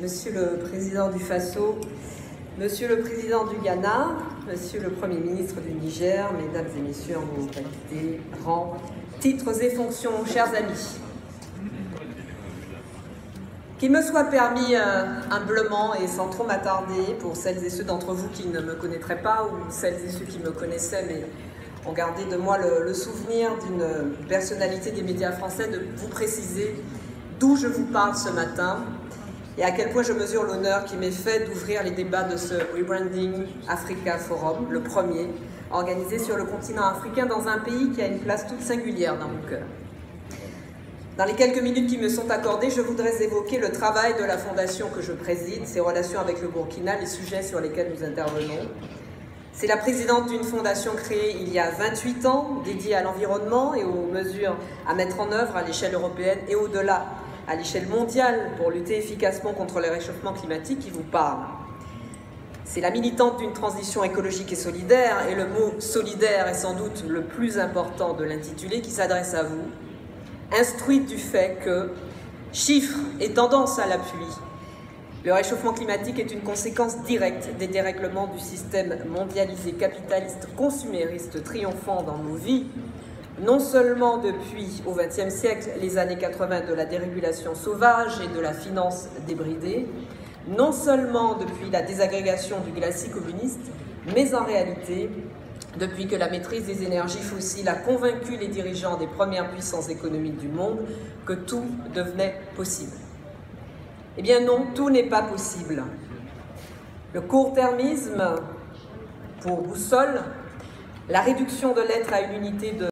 Monsieur le Président du Faso, Monsieur le Président du Ghana, Monsieur le Premier ministre du Niger, Mesdames et Messieurs en vos qualités, rangs, titres et fonctions, chers amis. Qu'il me soit permis humblement et sans trop m'attarder, pour celles et ceux d'entre vous qui ne me connaîtraient pas ou celles et ceux qui me connaissaient mais ont gardé de moi le souvenir d'une personnalité des médias français, de vous préciser d'où je vous parle ce matin et à quel point je mesure l'honneur qui m'est fait d'ouvrir les débats de ce Rebranding Africa Forum, le premier, organisé sur le continent africain dans un pays qui a une place toute singulière dans mon cœur. Dans les quelques minutes qui me sont accordées, je voudrais évoquer le travail de la fondation que je préside, ses relations avec le Burkina, les sujets sur lesquels nous intervenons. C'est la présidente d'une fondation créée il y a 28 ans, dédiée à l'environnement et aux mesures à mettre en œuvre à l'échelle européenne et au-delà, à l'échelle mondiale, pour lutter efficacement contre le réchauffement climatique qui vous parle. C'est la militante d'une transition écologique et solidaire, et le mot « solidaire » est sans doute le plus important de l'intitulé qui s'adresse à vous, instruite du fait que, chiffres et tendances à l'appui, le réchauffement climatique est une conséquence directe des dérèglements du système mondialisé, capitaliste, consumériste, triomphant dans nos vies, non seulement depuis, au XXe siècle, les années 80 de la dérégulation sauvage et de la finance débridée, non seulement depuis la désagrégation du glacis communiste, mais en réalité, depuis que la maîtrise des énergies fossiles a convaincu les dirigeants des premières puissances économiques du monde que tout devenait possible. Eh bien non, tout n'est pas possible. Le court-termisme pour boussole, la réduction de l'être à une unité de